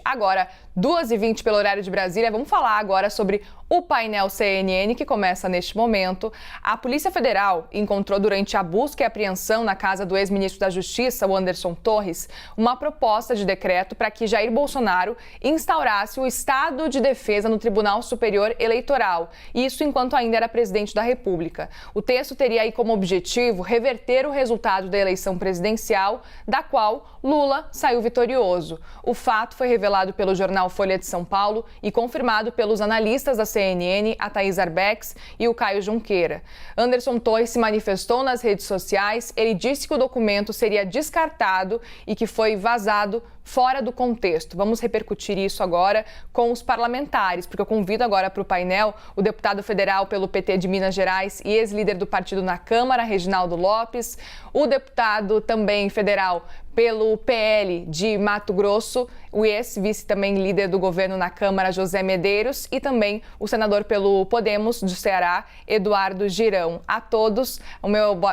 Agora, 2h20 pelo horário de Brasília, vamos falar agora sobre o painel CNN que começa neste momento. A Polícia Federal encontrou durante a busca e apreensão na casa do ex-ministro da Justiça, o Anderson Torres, uma proposta de decreto para que Jair Bolsonaro instaurasse o estado de defesa no Tribunal Superior Eleitoral, isso enquanto ainda era presidente da República. O texto teria aí como objetivo reverter o resultado da eleição presidencial, da qual Lula saiu vitorioso. O fato foi revelado pelo jornal Folha de São Paulo e confirmado pelos analistas da CNN, a Thaís Arbex e o Caio Junqueira. Anderson Torres se manifestou nas redes sociais. Ele disse que o documento seria descartado e que foi vazado fora do contexto. Vamos repercutir isso agora com os parlamentares, porque eu convido agora para o painel o deputado federal pelo PT de Minas Gerais e ex-líder do partido na Câmara, Reginaldo Lopes, o deputado também federal pelo PL de Mato Grosso, o ex-vice também líder do governo na Câmara, José Medeiros, e também o senador pelo Podemos do Ceará, Eduardo Girão. A todos,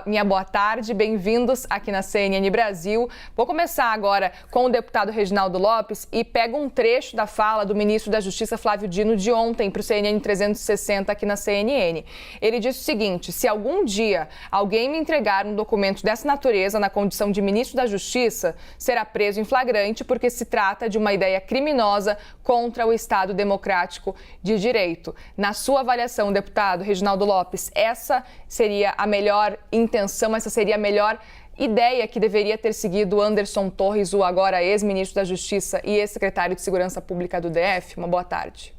minha boa tarde, bem-vindos aqui na CNN Brasil. Vou começar agora com o deputado Reginaldo Lopes e pego um trecho da fala do ministro da Justiça, Flávio Dino, de ontem para o CNN 360 aqui na CNN. Ele disse o seguinte: se algum dia alguém me entregar um documento dessa natureza na condição de ministro da Justiça, será preso em flagrante porque se trata de uma ideia criminosa contra o Estado democrático de direito. Na sua avaliação, deputado Reginaldo Lopes, essa seria a melhor intenção, essa seria a melhor ideia que deveria ter seguido Anderson Torres, o agora ex-ministro da Justiça e ex-secretário de Segurança Pública do DF? Uma boa tarde.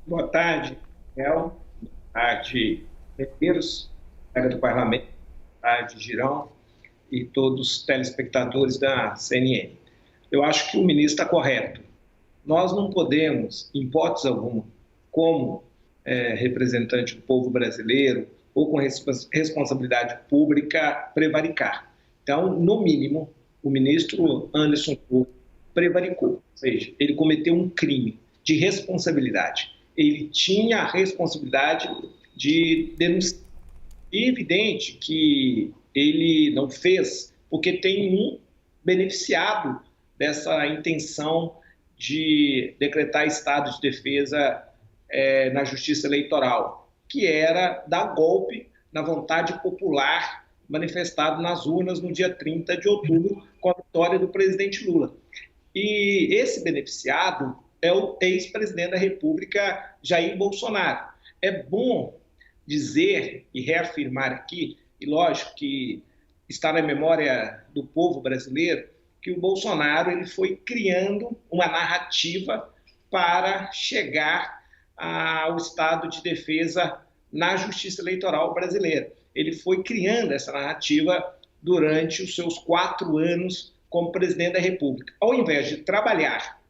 Boa tarde, Boa tarde, Medeiros, colega do Parlamento, boa tarde, Girão e todos os telespectadores da CNN. Eu acho que o ministro está correto. Nós não podemos, em hipótese alguma, como representante do povo brasileiro ou com responsabilidade pública, prevaricar. Então, no mínimo, o ministro Anderson Torres prevaricou, ou seja, ele cometeu um crime de responsabilidade. Ele tinha a responsabilidade de denunciar. É evidente que ele não fez, porque tem um beneficiado dessa intenção de decretar estado de defesa na Justiça Eleitoral, que era dar golpe na vontade popular manifestado nas urnas no dia 30 de outubro, com a vitória do presidente Lula. E esse beneficiado é o ex-presidente da República, Jair Bolsonaro. É bom dizer e reafirmar aqui, e lógico que está na memória do povo brasileiro, que o Bolsonaro ele foi criando uma narrativa para chegar ao estado de defesa na Justiça Eleitoral brasileira. Ele foi criando essa narrativa durante os seus 4 anos como presidente da República. Ao invés de trabalhar,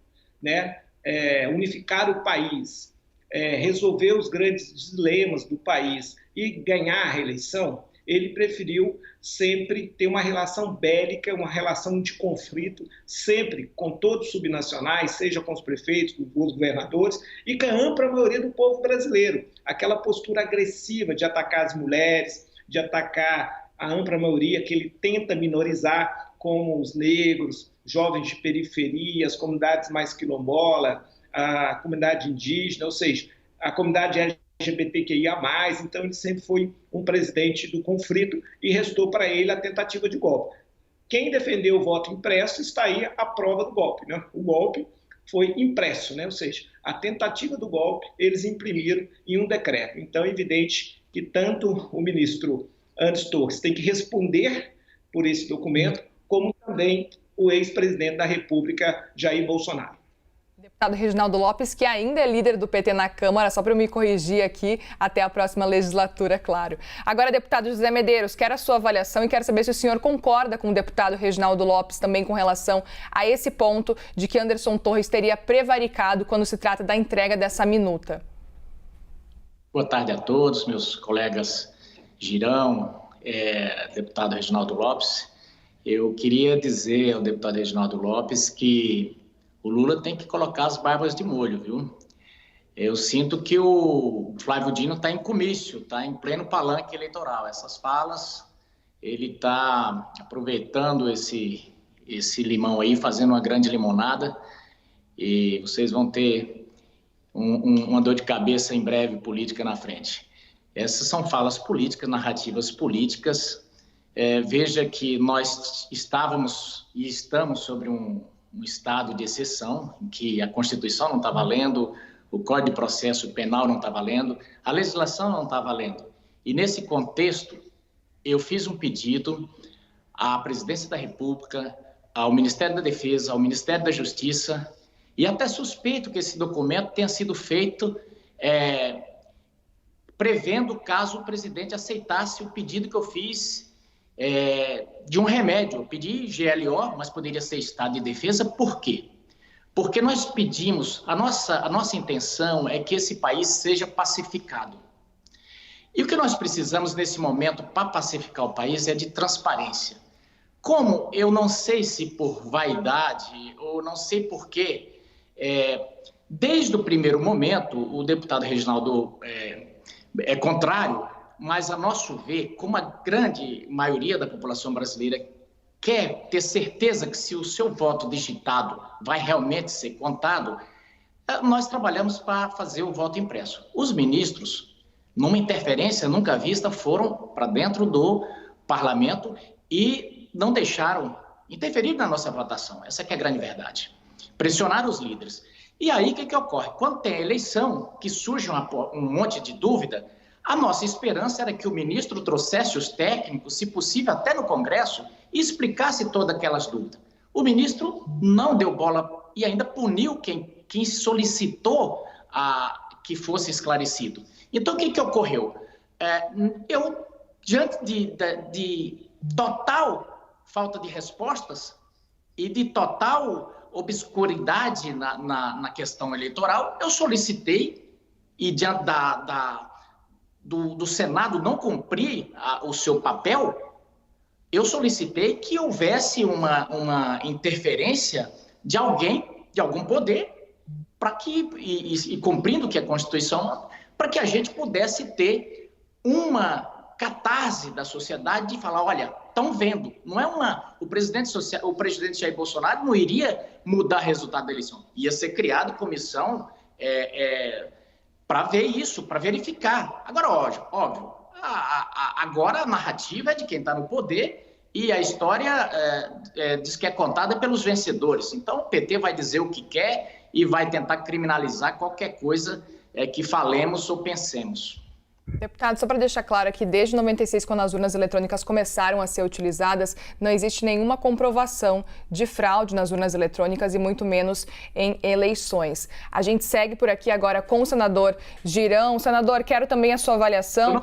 unificar o país, resolver os grandes dilemas do país e ganhar a reeleição, ele preferiu sempre ter uma relação bélica, uma relação de conflito, sempre com todos os subnacionais, seja com os prefeitos, com os governadores e com a ampla maioria do povo brasileiro. Aquela postura agressiva de atacar as mulheres, de atacar a ampla maioria que ele tenta minorizar, como os negros, jovens de periferia, as comunidades mais quilombolas, a comunidade indígena, ou seja, a comunidade LGBTQIA+, então ele sempre foi um presidente do conflito e restou para ele a tentativa de golpe. Quem defendeu o voto impresso está aí a prova do golpe, né? O golpe foi impresso, né? Ou seja, a tentativa do golpe eles imprimiram em um decreto. Então é evidente que tanto o ministro Anderson Torres tem que responder por esse documento, como também o ex-presidente da República, Jair Bolsonaro. Deputado Reginaldo Lopes, que ainda é líder do PT na Câmara, só para eu me corrigir aqui, até a próxima legislatura, claro. Agora, deputado José Medeiros, quero a sua avaliação e quero saber se o senhor concorda com o deputado Reginaldo Lopes também com relação a esse ponto de que Anderson Torres teria prevaricado quando se trata da entrega dessa minuta. Boa tarde a todos, meus colegas Girão, deputado Reginaldo Lopes. Eu queria dizer ao deputado Reginaldo Lopes que o Lula tem que colocar as barbas de molho, viu? Eu sinto que o Flávio Dino está em comício, está em pleno palanque eleitoral. Essas falas, ele está aproveitando esse limão aí, fazendo uma grande limonada. e vocês vão ter uma dor de cabeça em breve política na frente. Essas são falas políticas, narrativas políticas. Veja que nós estávamos e estamos sobre um estado de exceção, em que a Constituição não está valendo, o Código de Processo Penal não está valendo, a legislação não está valendo. E nesse contexto, eu fiz um pedido à Presidência da República, ao Ministério da Defesa, ao Ministério da Justiça, e até suspeito que esse documento tenha sido feito prevendo caso o presidente aceitasse o pedido que eu fiz de um remédio. Eu pedi GLO, mas poderia ser estado de defesa. Por quê? Porque nós pedimos, a nossa intenção é que esse país seja pacificado. E o que nós precisamos nesse momento para pacificar o país é de transparência. Como eu não sei se por vaidade ou não sei por quê, desde o primeiro momento o deputado Reginaldo é contrário, mas a nosso ver, como a grande maioria da população brasileira quer ter certeza que se o seu voto digitado vai realmente ser contado, nós trabalhamos para fazer o voto impresso. Os ministros, numa interferência nunca vista, foram para dentro do parlamento e não deixaram interferir na nossa votação. Essa que é a grande verdade. Pressionaram os líderes. E aí, o que ocorre? Quando tem eleição, que surge um monte de dúvida, a nossa esperança era que o ministro trouxesse os técnicos, se possível até no Congresso, e explicasse todas aquelas dúvidas. O ministro não deu bola e ainda puniu quem solicitou que fosse esclarecido. Então, o que ocorreu? Eu, diante de total falta de respostas e de total obscuridade na questão eleitoral, eu solicitei, e diante do Senado não cumprir o seu papel, eu solicitei que houvesse uma interferência de alguém, de algum poder, para que, e cumprindo o que é a Constituição, para que a gente pudesse ter uma catarse da sociedade de falar, olha, estão vendo, não é o presidente Jair Bolsonaro não iria mudar o resultado da eleição, ia ser criada comissão para ver isso, para verificar. Agora, óbvio, agora a narrativa é de quem está no poder e a história diz que é contada pelos vencedores. Então, o PT vai dizer o que quer e vai tentar criminalizar qualquer coisa que falemos ou pensemos. Deputado, só para deixar claro aqui, desde 96, quando as urnas eletrônicas começaram a ser utilizadas, não existe nenhuma comprovação de fraude nas urnas eletrônicas e muito menos em eleições. A gente segue por aqui agora com o senador Girão. Senador, quero também a sua avaliação.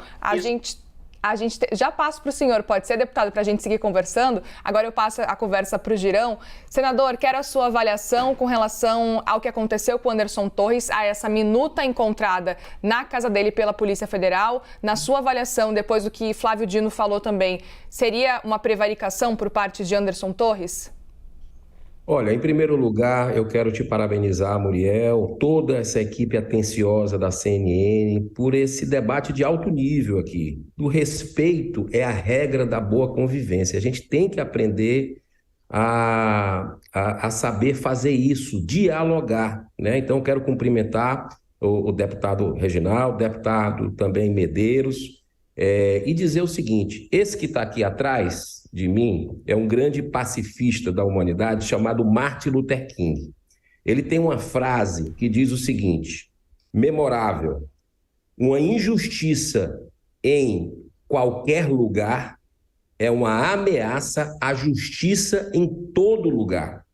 Já passo para o senhor, pode ser, deputado, para a gente seguir conversando. Agora eu passo a conversa para o Girão. Senador, quero a sua avaliação com relação ao que aconteceu com o Anderson Torres, a essa minuta encontrada na casa dele pela Polícia Federal. Na sua avaliação, depois do que Flávio Dino falou também, seria uma prevaricação por parte de Anderson Torres? Olha, em primeiro lugar, eu quero te parabenizar, Muriel, toda essa equipe atenciosa da CNN, por esse debate de alto nível aqui. O respeito é a regra da boa convivência. A gente tem que aprender a saber fazer isso, dialogar, né? Então, quero cumprimentar o deputado Reginaldo, o deputado também Medeiros, e dizer o seguinte, esse que está aqui atrás de mim é um grande pacifista da humanidade chamado Martin Luther King. Ele tem uma frase que diz o seguinte, memorável, uma injustiça em qualquer lugar é uma ameaça à justiça em todo lugar.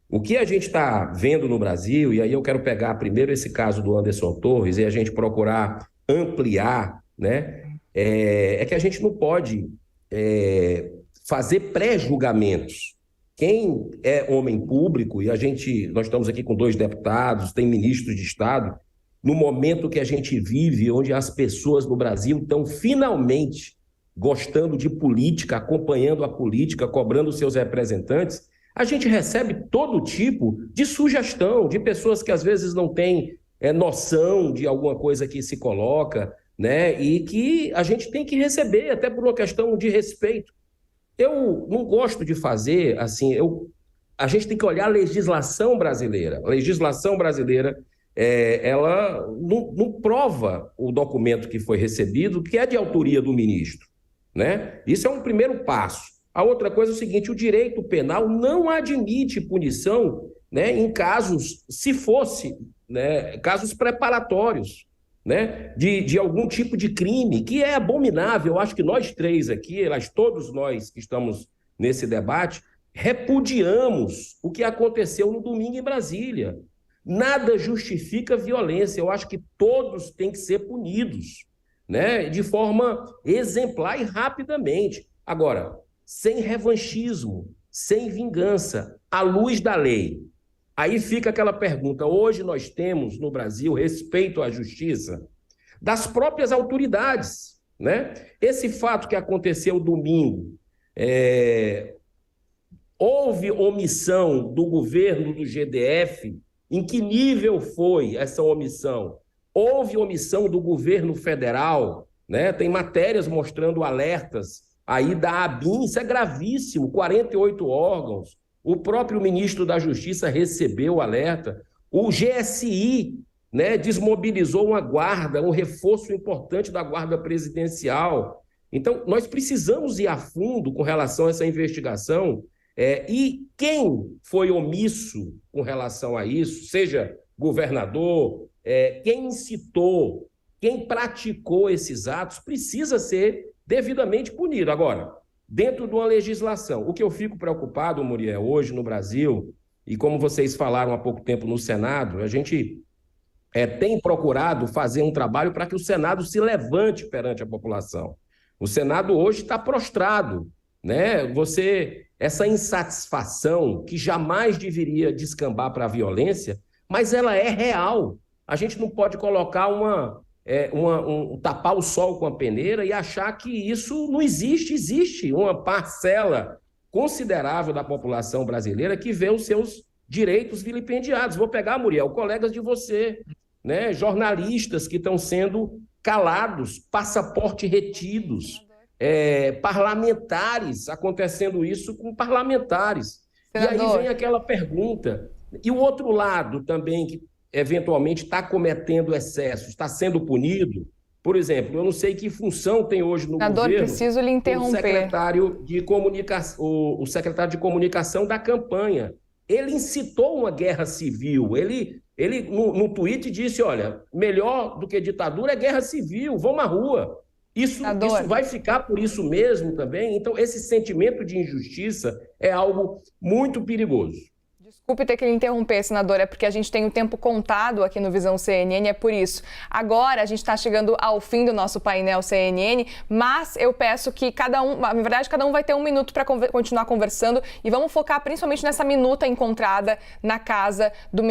O que a gente está vendo no Brasil, e aí eu quero pegar primeiro esse caso do Anderson Torres e a gente procurar ampliar, né? É que a gente não pode fazer pré-julgamentos. Quem é homem público, e nós estamos aqui com 2 deputados, tem ministros de Estado, no momento que a gente vive, onde as pessoas no Brasil estão finalmente gostando de política, acompanhando a política, cobrando seus representantes, a gente recebe todo tipo de sugestão, de pessoas que às vezes não têm noção de alguma coisa que se coloca, né? E que a gente tem que receber, até por uma questão de respeito. Eu não gosto de fazer, assim, eu a gente tem que olhar a legislação brasileira. A legislação brasileira, ela não prova o documento que foi recebido, que é de autoria do ministro, né? Isso é um primeiro passo. A outra coisa é o seguinte, o direito penal não admite punição, né, em casos, se fosse, né, casos preparatórios, né, de algum tipo de crime, que é abominável. Eu acho que nós três aqui, todos nós que estamos nesse debate, repudiamos o que aconteceu no domingo em Brasília. Nada justifica violência. Eu acho que todos têm que ser punidos, né, de forma exemplar e rapidamente. Agora, sem revanchismo, sem vingança, à luz da lei. Aí fica aquela pergunta, hoje nós temos no Brasil respeito à justiça das próprias autoridades, né? Esse fato que aconteceu domingo, houve omissão do governo do GDF? Em que nível foi essa omissão? Houve omissão do governo federal, né? Tem matérias mostrando alertas aí da ABIN, isso é gravíssimo, 48 órgãos. O próprio ministro da Justiça recebeu o alerta. O GSI, né, desmobilizou uma guarda, um reforço importante da guarda presidencial. Então, nós precisamos ir a fundo com relação a essa investigação. E quem foi omisso com relação a isso, seja governador, quem incitou, quem praticou esses atos, precisa ser devidamente punido. Agora, dentro de uma legislação, o que eu fico preocupado, Muriel, hoje no Brasil, e como vocês falaram há pouco tempo no Senado, a gente tem procurado fazer um trabalho para que o Senado se levante perante a população. O Senado hoje está prostrado, né? Essa insatisfação que jamais deveria descambar para a violência, mas ela é real. A gente não pode colocar tapar o sol com a peneira e achar que isso não existe. Existe uma parcela considerável da população brasileira que vê os seus direitos vilipendiados. Vou pegar, Muriel, colegas de você, né? Jornalistas que estão sendo calados, passaporte retidos, parlamentares, acontecendo isso com parlamentares. Senador. E aí vem aquela pergunta. E o outro lado também, que eventualmente está cometendo excessos, está sendo punido. Por exemplo, eu não sei que função tem hoje no governo preciso lhe interromper. O secretário de comunicação da campanha. Ele incitou uma guerra civil. Ele no tweet disse, olha, melhor do que ditadura é guerra civil, vamos à rua. Isso vai ficar por isso mesmo também? Então, esse sentimento de injustiça é algo muito perigoso. Desculpe ter que lhe interromper, senador, é porque a gente tem o tempo contado aqui no Visão CNN, é por isso. Agora a gente está chegando ao fim do nosso painel CNN, mas eu peço que cada um vai ter um minuto para continuar conversando e vamos focar principalmente nessa minuta encontrada na casa do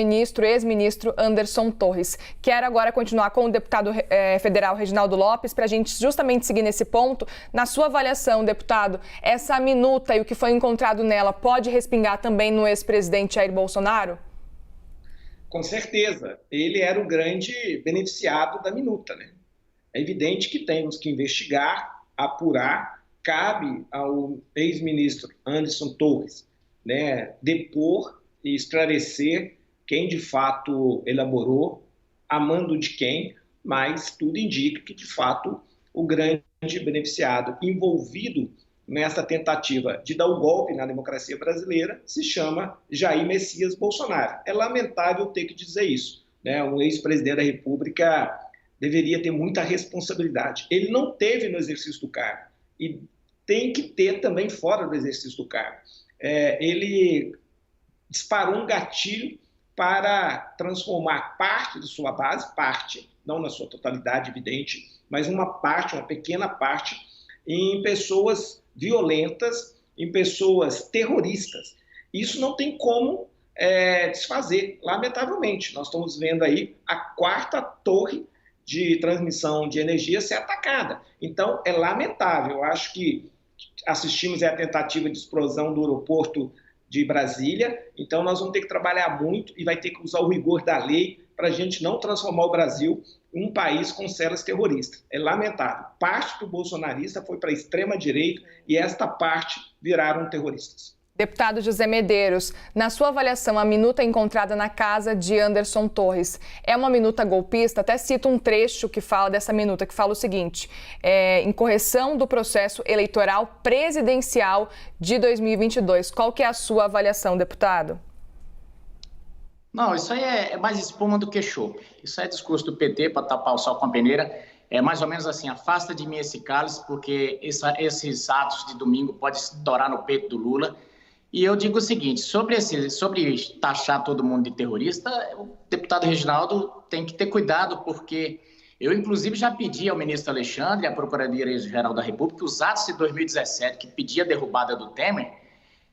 ex-ministro Anderson Torres. Quero agora continuar com o deputado federal Reginaldo Lopes para a gente justamente seguir nesse ponto. Na sua avaliação, deputado, essa minuta e o que foi encontrado nela pode respingar também no ex-presidente Jair Bolsonaro? Com certeza. Ele era o grande beneficiado da minuta, né? É evidente que temos que investigar, apurar. Cabe ao ex-ministro Anderson Torres, né, depor e esclarecer quem de fato elaborou, a mando de quem, mas tudo indica que de fato o grande beneficiado envolvido nessa tentativa de dar o golpe na democracia brasileira, se chama Jair Messias Bolsonaro. É lamentável ter que dizer isso, né? Um ex-presidente da República deveria ter muita responsabilidade. Ele não teve no exercício do cargo e tem que ter também fora do exercício do cargo. Ele disparou um gatilho para transformar parte de sua base, parte, não na sua totalidade, evidente, mas uma pequena parte, em pessoas violentas, em pessoas terroristas. Isso não tem como desfazer, lamentavelmente. Nós estamos vendo aí a 4ª torre de transmissão de energia ser atacada. Então, é lamentável. Eu acho que assistimos à tentativa de explosão do aeroporto de Brasília, então nós vamos ter que trabalhar muito e vai ter que usar o rigor da lei para a gente não transformar o Brasil em um país com células terroristas. É lamentável. Parte do bolsonarista foi para a extrema-direita e esta parte viraram terroristas. Deputado José Medeiros, na sua avaliação, a minuta encontrada na casa de Anderson Torres é uma minuta golpista? Até cito um trecho que fala dessa minuta, que fala o seguinte: incorreção do processo eleitoral presidencial de 2022. Qual que é a sua avaliação, deputado? Não, isso aí é mais espuma do que chope. Isso é discurso do PT para tapar o sol com a peneira. É mais ou menos assim: afasta de mim esse cálice, porque esses atos de domingo podem estourar no peito do Lula. E eu digo o seguinte, sobre taxar todo mundo de terrorista, o deputado Reginaldo tem que ter cuidado, porque eu, inclusive, já pedi ao ministro Alexandre, à Procuradoria-Geral da República, que os atos de 2017, que pedia a derrubada do Temer,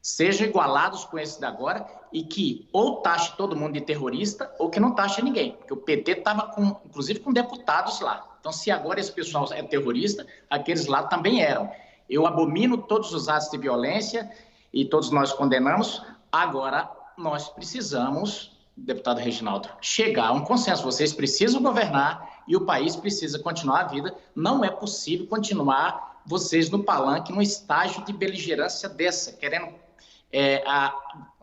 sejam igualados com esse da agora, e que ou taxe todo mundo de terrorista, ou que não taxe ninguém, porque o PT estava, inclusive, com deputados lá. Então, se agora esse pessoal é terrorista, aqueles lá também eram. Eu abomino todos os atos de violência, e todos nós condenamos. Agora, nós precisamos, deputado Reginaldo, chegar a um consenso. Vocês precisam governar e o país precisa continuar a vida. Não é possível continuar vocês no palanque, num estágio de beligerância dessa, querendo...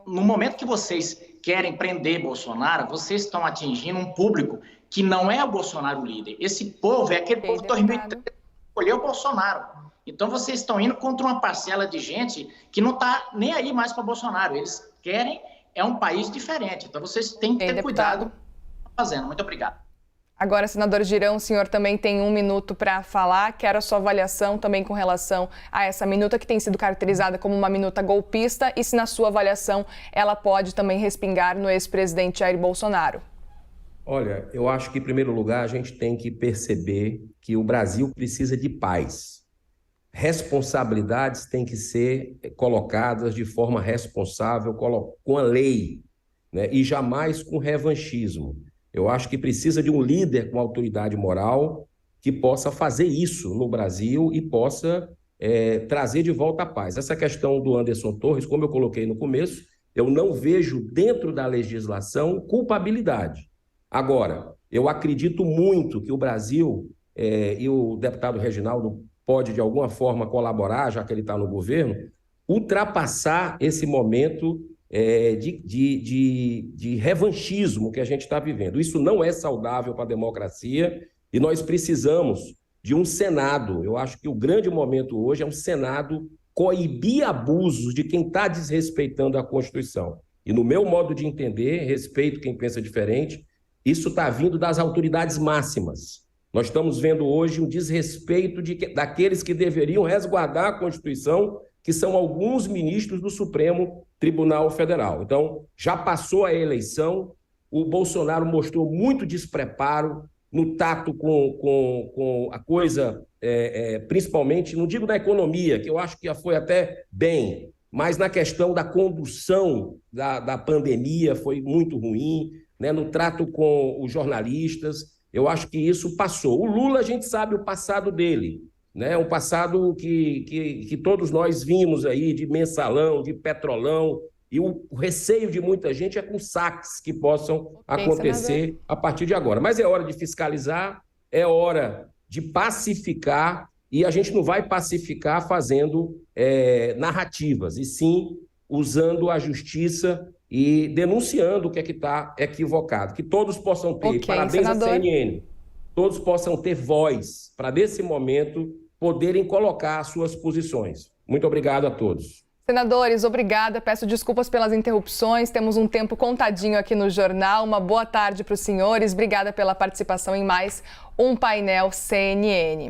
no momento que vocês querem prender Bolsonaro, vocês estão atingindo um público que não é o Bolsonaro líder. Esse povo é aquele povo de 2013 que escolheu o Bolsonaro. Então, vocês estão indo contra uma parcela de gente que não está nem aí mais para Bolsonaro. Eles querem um país diferente. Então, vocês têm que ter cuidado fazendo. Muito obrigado. Agora, senador Girão, o senhor também tem 1 minuto para falar. Quero a sua avaliação também com relação a essa minuta que tem sido caracterizada como uma minuta golpista e se, na sua avaliação, ela pode também respingar no ex-presidente Jair Bolsonaro. Olha, eu acho que, em primeiro lugar, a gente tem que perceber que o Brasil precisa de paz. Responsabilidades têm que ser colocadas de forma responsável, com a lei, né? E jamais com revanchismo. Eu acho que precisa de um líder com autoridade moral que possa fazer isso no Brasil e possa trazer de volta a paz. Essa questão do Anderson Torres, como eu coloquei no começo, eu não vejo dentro da legislação culpabilidade. Agora, eu acredito muito que o Brasil, e o deputado Reginaldo pode de alguma forma colaborar, já que ele está no governo, ultrapassar esse momento de revanchismo que a gente está vivendo. Isso não é saudável para a democracia e nós precisamos de um Senado. Eu acho que o grande momento hoje é um Senado coibir abusos de quem está desrespeitando a Constituição. E no meu modo de entender, respeito quem pensa diferente, isso está vindo das autoridades máximas. Nós estamos vendo hoje um desrespeito daqueles que deveriam resguardar a Constituição, que são alguns ministros do Supremo Tribunal Federal. Então, já passou a eleição, o Bolsonaro mostrou muito despreparo no tato com a coisa, principalmente, não digo na economia, que eu acho que já foi até bem, mas na questão da condução da pandemia foi muito ruim, né? No trato com os jornalistas. Eu acho que isso passou. O Lula, a gente sabe o passado dele, né? Um passado que todos nós vimos aí, de mensalão, de petrolão, e o receio de muita gente é com saques que possam acontecer a partir de agora. Mas é hora de fiscalizar, é hora de pacificar, e a gente não vai pacificar fazendo narrativas, e sim usando a justiça e denunciando o que é que está equivocado. Que todos possam ter, parabéns à CNN, todos possam ter voz para, nesse momento, poderem colocar as suas posições. Muito obrigado a todos. Senadores, obrigada. Peço desculpas pelas interrupções. Temos um tempo contadinho aqui no jornal. Uma boa tarde para os senhores. Obrigada pela participação em mais um painel CNN.